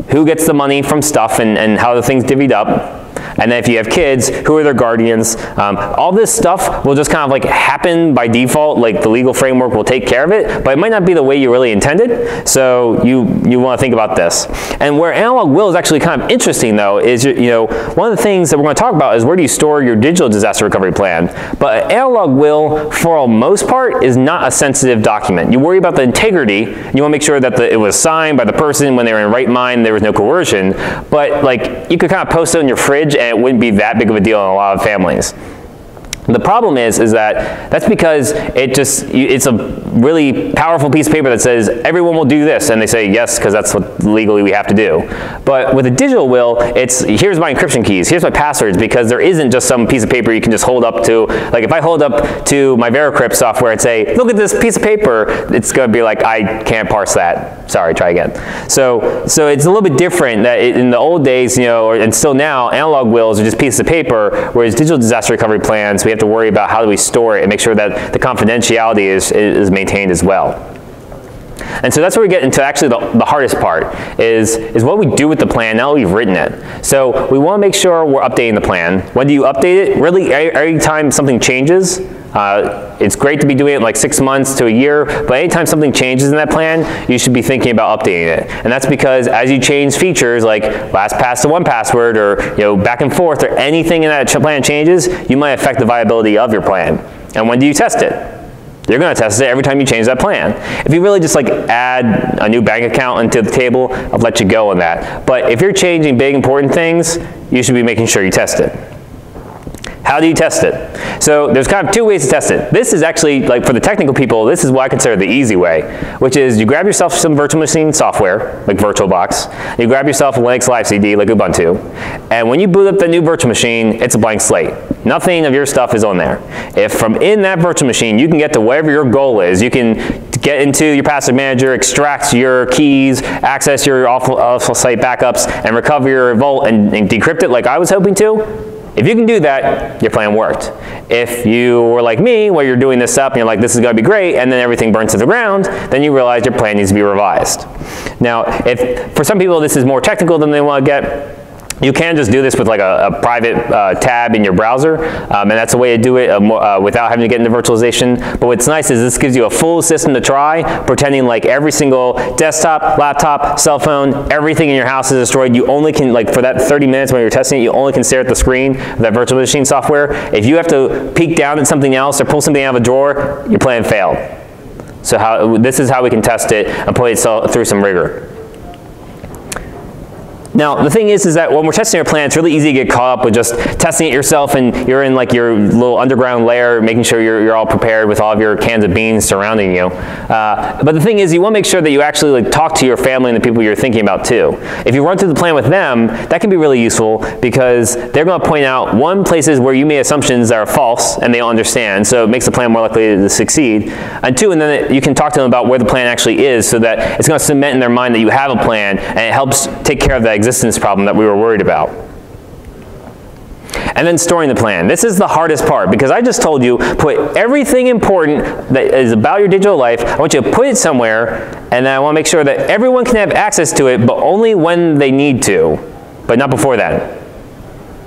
who gets the money from stuff and how the thing's divvied up. And then if you have kids, who are their guardians? All this stuff will just kind of like happen by default, like the legal framework will take care of it, but it might not be the way you really intended. So you want to think about this. And where analog will is actually kind of interesting though, is one of the things that we're going to talk about is where do you store your digital disaster recovery plan. But analog will, for the most part, is not a sensitive document. You worry about the integrity, you want to make sure that it was signed by the person when they were in right mind, there was no coercion, but like you could kind of post it on your fridge and it wouldn't be that big of a deal in a lot of families. The problem is that that's because it's a really powerful piece of paper that says everyone will do this, and they say yes because that's what legally we have to do. But with a digital will, it's here's my encryption keys, here's my passwords, because there isn't just some piece of paper you can just hold up to. Like if I hold up to my VeriCrypt software and say, look at this piece of paper, it's going to be like, I can't parse that. Sorry, try again. So it's a little bit different that in the old days, and still now, analog wills are just pieces of paper, whereas digital disaster recovery plans, we have to worry about how do we store it and make sure that the confidentiality is maintained as well. And so that's where we get into actually the hardest part is what we do with the plan now that we've written it. So we want to make sure we're updating the plan. When do you update it? Really, every time something changes, it's great to be doing it like 6 months to a year, but anytime something changes in that plan, you should be thinking about updating it. And that's because as you change features like LastPass to 1Password or back and forth or anything in that plan changes, you might affect the viability of your plan. And when do you test it? You're going to test it every time you change that plan. If you really just like add a new bank account into the table, I'll let you go on that. But if you're changing big important things, you should be making sure you test it. How do you test it? So there's kind of 2 ways to test it. This is actually, like for the technical people, this is what I consider the easy way, which is you grab yourself some virtual machine software, like VirtualBox, you grab yourself a Linux Live CD, like Ubuntu, and when you boot up the new virtual machine, it's a blank slate. Nothing of your stuff is on there. If from in that virtual machine, you can get to whatever your goal is, you can get into your password manager, extract your keys, access your awful site backups, and recover your vault and decrypt it like I was hoping to. If you can do that, your plan worked. If you were like me, where you're doing this up and you're like, this is going to be great, and then everything burns to the ground, then you realize your plan needs to be revised. Now, if for some people this is more technical than they want to get, you can just do this with like a private tab in your browser, and that's a way to do it without having to get into virtualization. But what's nice is this gives you a full system to try, pretending like every single desktop, laptop, cell phone, everything in your house is destroyed. You only can, like for that 30 minutes when you're testing it, you only can stare at the screen of that virtual machine software. If you have to peek down at something else or pull something out of a drawer, your plan failed. So this is how we can test it and put it through some rigor. Now, the thing is that when we're testing our plan, it's really easy to get caught up with just testing it yourself, and you're in like your little underground lair, making sure you're all prepared with all of your cans of beans surrounding you. But the thing is, you want to make sure that you actually like talk to your family and the people you're thinking about too. If you run through the plan with them, that can be really useful because they're going to point out, 1, places where you made assumptions that are false and they don't understand, so it makes the plan more likely to succeed. And 2, and then you can talk to them about where the plan actually is so that it's going to cement in their mind that you have a plan, and it helps take care of that existence problem that we were worried about. And then storing the plan. This is the hardest part because I just told you, put everything important that is about your digital life, I want you to put it somewhere, and then I want to make sure that everyone can have access to it, but only when they need to, but not before that.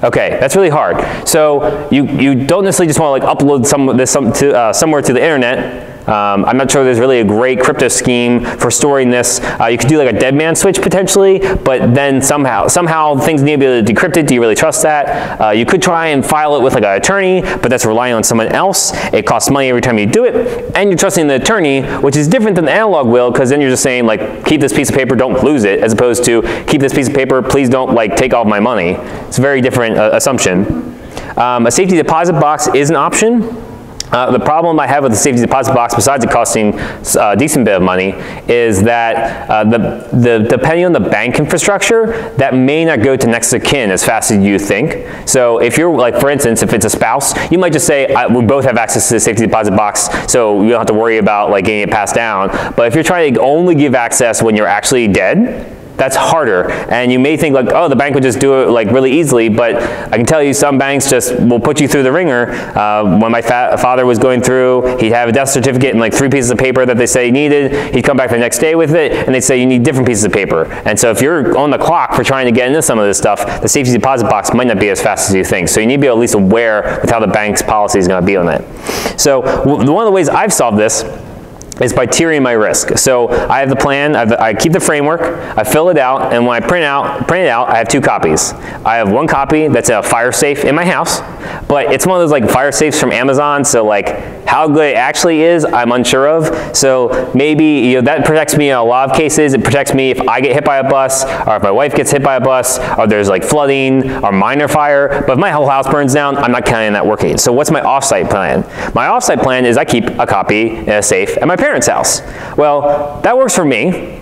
Okay, that's really hard. So you don't necessarily just want to like upload somewhere to the internet. I'm not sure there's really a great crypto scheme for storing this. You could do like a dead man switch potentially, but then somehow things need to be able to decrypt it. Do you really trust that? You could try and file it with like an attorney, but that's relying on someone else. It costs money every time you do it, and you're trusting the attorney, which is different than the analog will, because then you're just saying like, keep this piece of paper, don't lose it, as opposed to keep this piece of paper, please don't like take all my money. It's a very different assumption. A safety deposit box is an option. The problem I have with the safety deposit box, besides it costing a decent bit of money, is that depending on the bank infrastructure, that may not go to next of kin as fast as you think. So if you're like, for instance, if it's a spouse, you might just say, we both have access to the safety deposit box, so you don't have to worry about like getting it passed down. But if you're trying to only give access when you're actually dead, that's harder, and you may think like, oh, the bank would just do it like really easily, but I can tell you some banks just will put you through the ringer. When my father was going through, he'd have a death certificate and like 3 pieces of paper that they say he needed. He'd come back the next day with it, and they'd say you need different pieces of paper. And so if you're on the clock for trying to get into some of this stuff, the safety deposit box might not be as fast as you think. So you need to be at least aware with how the bank's policy is going to be on that. So one of the ways I've solved this is by tiering my risk. So I have the plan, I keep the framework, I fill it out, and when I print it out, I have 2 copies. I have one copy that's a fire safe in my house, but it's one of those like fire safes from Amazon, so like how good it actually is, I'm unsure of. So maybe that protects me in a lot of cases. It protects me if I get hit by a bus, or if my wife gets hit by a bus, or there's like flooding, or minor fire, but if my whole house burns down, I'm not counting on that working. So what's my offsite plan? My offsite plan is I keep a copy in a safe at my parents' house. Well, that works for me,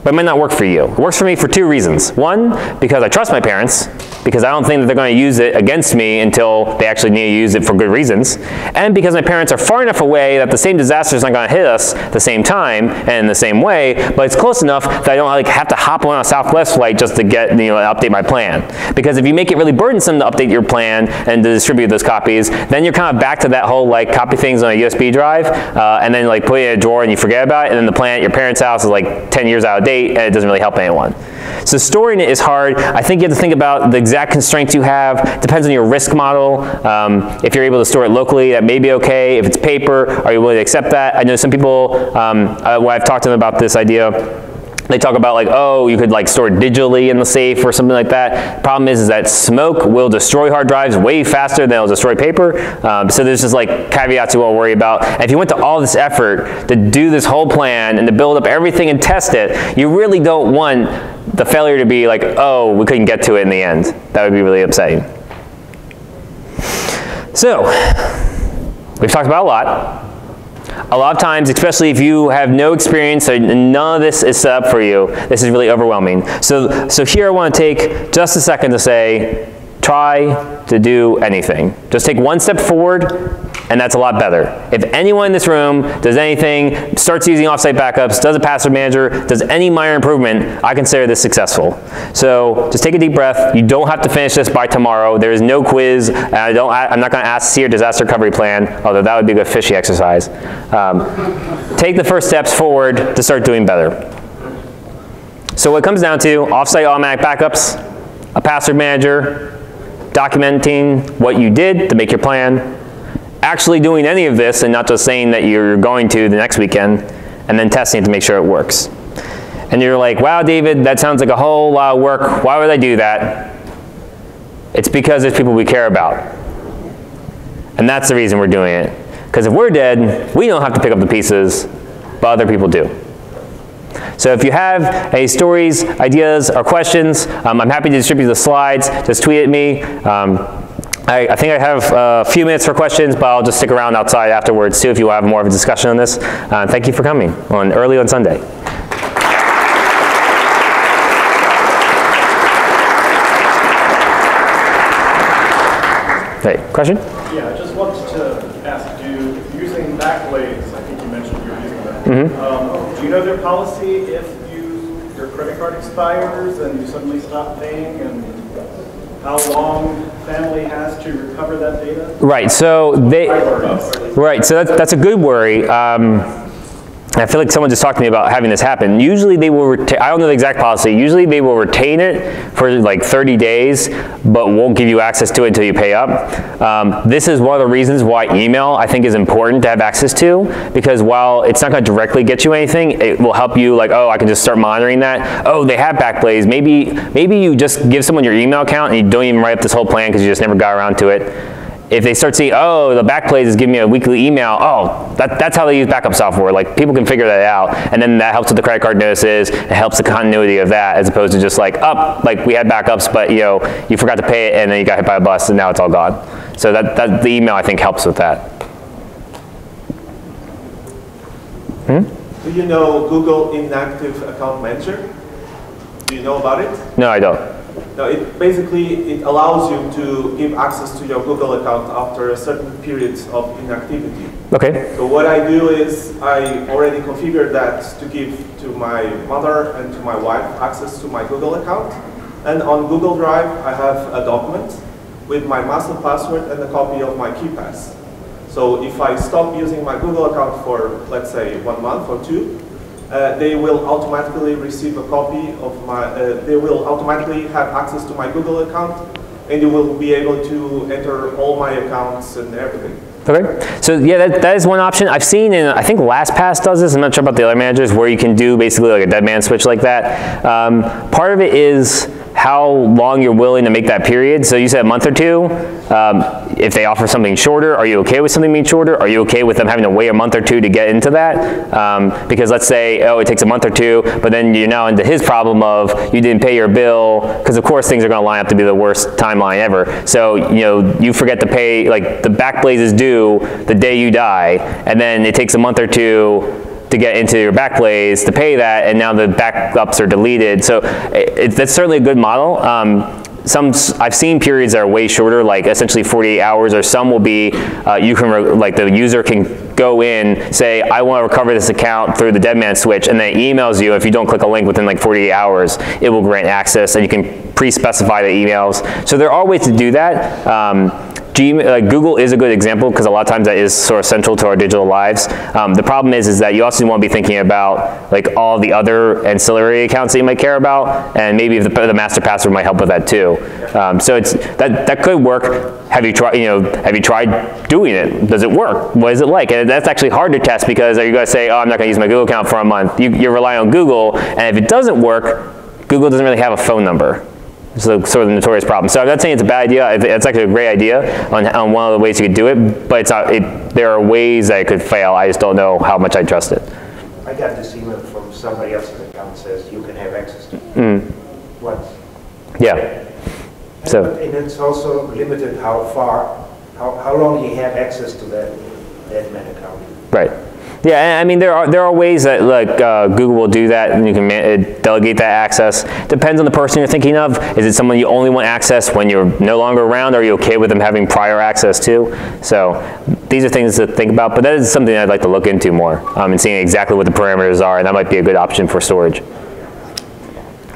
but it might not work for you. It works for me for 2 reasons. One, because I trust my parents, because I don't think that they're going to use it against me until they actually need to use it for good reasons. And because my parents are far enough away that the same disaster is not going to hit us the same time and in the same way, but it's close enough that I don't like have to hop on a Southwest flight just to get, update my plan. Because if you make it really burdensome to update your plan and to distribute those copies, then you're kind of back to that whole like copy things on a USB drive and then like put it in a drawer and you forget about it, and then the plan at your parents' house is like 10 years out of date and it doesn't really help anyone. So storing it is hard. I think you have to think about the exact constraints you have. Depends on your risk model. If you're able to store it locally, that may be okay. If it's paper, are you willing to accept that? I know some people, when I've talked to them about this idea, they talk about like, oh, you could like store it digitally in the safe or something like that. Problem is that smoke will destroy hard drives way faster than it'll destroy paper. So there's just like caveats you won't worry about. And if you went to all this effort to do this whole plan and to build up everything and test it, you really don't want the failure to be like, oh, we couldn't get to it in the end. That would be really upsetting. So we've talked about a lot. A lot of times, especially if you have no experience and none of this is set up for you, this is really overwhelming. So here I want to take just a second to say, try to do anything. Just take one step forward, and that's a lot better. If anyone in this room does anything, starts using offsite backups, does a password manager, does any minor improvement, I consider this successful. So just take a deep breath. You don't have to finish this by tomorrow. There is no quiz. I'm not going to ask to see your disaster recovery plan, although that would be a good fishy exercise. Take the first steps forward to start doing better. So what it comes down to, offsite automatic backups, a password manager, documenting what you did to make your plan, actually doing any of this and not just saying that you're going to the next weekend, and then testing it to make sure it works. And you're like, wow, David, that sounds like a whole lot of work. Why would I do that? It's because there's people we care about. And that's the reason we're doing it. Because if we're dead, we don't have to pick up the pieces, but other people do. So if you have any stories, ideas, or questions, I'm happy to distribute the slides. Just tweet at me. I think I have a few minutes for questions, but I'll just stick around outside afterwards too if you will have more of a discussion on this. Thank you for coming early on Sunday. Hey, question? Yeah, I just wanted to ask you, if you're using Backblaze, I think you mentioned you're using that. Do you know their policy if your credit card expires and you suddenly stop paying, and how long family has to recover that data? Right. So that's a good worry. I feel like someone just talked to me about having this happen. Usually they will, I don't know the exact policy, usually they will retain it for like 30 days, but won't give you access to it until you pay up. This is one of the reasons why email, I think, is important to have access to, because while it's not going to directly get you anything, it will help you, like, oh, I can just start monitoring that. Oh, they have Backblaze. Maybe you just give someone your email account and you don't even write up this whole plan because you just never got around to it. If they start seeing, oh, the Backblaze is giving me a weekly email, oh, that's how they use backup software. Like, people can figure that out, and then that helps with the credit card notices. It helps the continuity of that, as opposed to just like, like we had backups, but you forgot to pay it, and then you got hit by a bus, and now it's all gone. So that the email, I think, helps with that. Do you know Google Inactive Account Manager? Do you know about it? No, I don't. No, it allows you to give access to your Google account after a certain period of inactivity. Okay. So what I do is I already configured that to give to my mother and to my wife access to my Google account. And on Google Drive, I have a document with my master password and a copy of my KeyPass. So if I stop using my Google account for, let's say, 1 month or 2, they will automatically receive a copy of my, they will automatically have access to my Google account, and you will be able to enter all my accounts and everything. Okay, so yeah, that is one option. I've seen I think LastPass does this. I'm not sure about the other managers, where you can do basically like a dead man switch like that. Part of it is how long you're willing to make that period. So you said a month or 2. If they offer something shorter, are you okay with something being shorter? Are you okay with them having to wait a month or 2 to get into that? Because let's say, oh, it takes a month or 2, but then you're now into his problem of you didn't pay your bill, because of course things are going to line up to be the worst timeline ever. So you forget to pay, like the Backblaze is due the day you die, and then it takes a month or 2 to get into your Backblaze to pay that, and now the backups are deleted. So that's certainly a good model. I've seen periods that are way shorter, like essentially 48 hours, or some will be, like the user can go in, say, I want to recover this account through the dead man switch, and then it emails you. If you don't click a link within like 48 hours, it will grant access, and you can pre-specify the emails. So there are ways to do that. Google is a good example, because a lot of times that is sort of central to our digital lives. The problem is that you also want to be thinking about like all the other ancillary accounts that you might care about, and maybe the master password might help with that too. So that could work. Have you tried doing it? Does it work? What is it like? And that's actually hard to test, because are you going to say, oh, I'm not going to use my Google account for a month? You're relying on Google, and if it doesn't work, Google doesn't really have a phone number. So sort of the notorious problem. So I'm not saying it's a bad idea. It's actually a great idea on one of the ways you could do it, but it's not. There are ways that it could fail. I just don't know how much I trust it. I got this email from somebody else's account that says you can have access to it. What? Yeah. So. And it's also limited how long you have access to that admin account. Right. Yeah, I mean, there are ways that like Google will do that, and you can delegate that access. Depends on the person you're thinking of. Is it someone you only want access when you're no longer around? Are you okay with them having prior access too? So these are things to think about, but that is something I'd like to look into more, and seeing exactly what the parameters are, and that might be a good option for storage.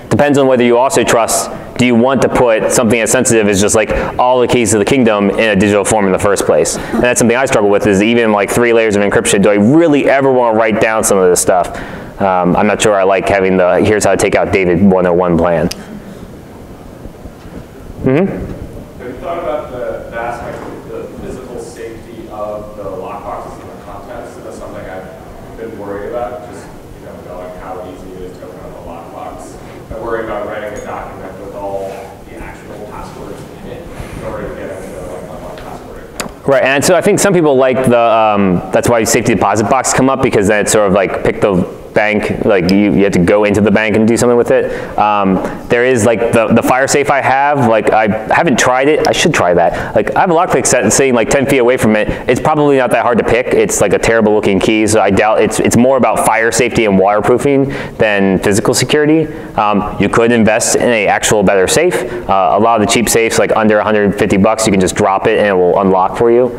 Depends on whether you also trust, do you want to put something as sensitive as just like all the keys of the kingdom in a digital form in the first place? And that's something I struggle with, is even like 3 layers of encryption, do I really ever want to write down some of this stuff? I'm not sure I like having the, here's how to take out David 101 plan. Have you thought about the aspect of the physical safety of the lockboxes and the contents? That's something I've been worried about, just knowing how easy it is to open up a lockbox. I worry about writing a document with all the actual passwords in it in order to get into like one password. Right, and so I think some people like the, that's why safety deposit box come up, because then it's sort of like pick the bank, like you have to go into the bank and do something with it. There is like the fire safe I have, like I haven't tried it, I should try that. Like I have a lockpick set sitting like 10 feet away from it. It's probably not that hard to pick. It's like a terrible looking key, so I doubt it's more about fire safety and waterproofing than physical security. You could invest in a actual better safe. A lot of the cheap safes, like under 150 bucks, you can just drop it and it will unlock for you.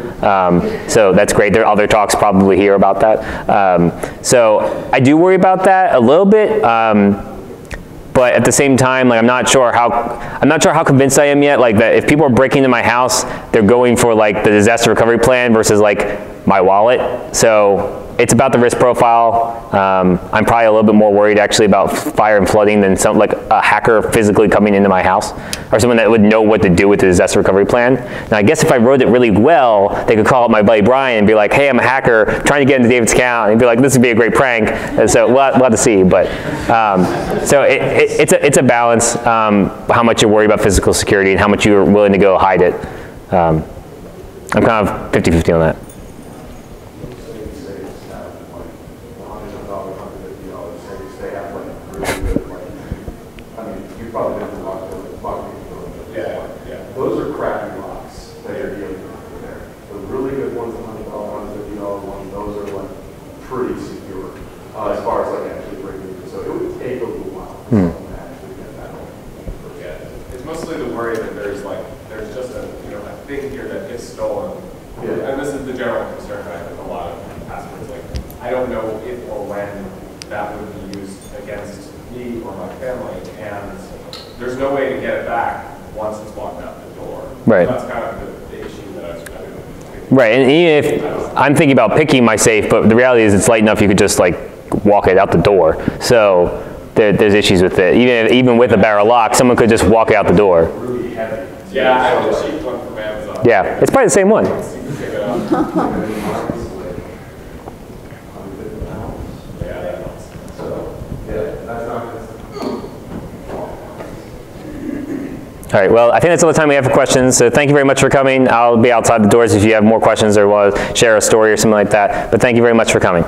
So that's great. There are other talks probably here about that. So I do worry about that a little bit, but at the same time, like I'm not sure how convinced I am yet. Like that, if people are breaking into my house, they're going for like the disaster recovery plan versus like my wallet. So it's about the risk profile. I'm probably a little bit more worried actually about fire and flooding than like a hacker physically coming into my house, or someone that would know what to do with the disaster recovery plan. Now I guess if I wrote it really well, they could call up my buddy Brian and be like, hey, I'm a hacker trying to get into David's account, and he'd be like, this would be a great prank. And so we'll have to see. But so it's a balance, how much you're worried about physical security and how much you're willing to go hide it. I'm kind of 50-50 on that. Those are crappy locks that you're dealing with there. The really good ones, the $100 ones, the $50 ones, those are like pretty secure as far as like actually breaking through. So it would take a little while for someone to actually get that open. Yeah, it's mostly the worry that there's just a a thing here that gets stolen. Yeah. And this is the general concern that I think a lot of passwords, like I don't know if or when that would be used against me or my family, and there's no way to get it back once it's walked out the door. Right. So that's kind of the issue that I was thinking. Right, and even if I'm thinking about picking my safe, but the reality is it's light enough you could just like walk it out the door. So there's issues with it. Even with a barrel lock, someone could just walk it out the door. Really heavy. Yeah, I have a cheap one from Amazon. Yeah, it's probably the same one. All right, well, I think that's all the time we have for questions, so thank you very much for coming. I'll be outside the doors if you have more questions or want to share a story or something like that, but thank you very much for coming.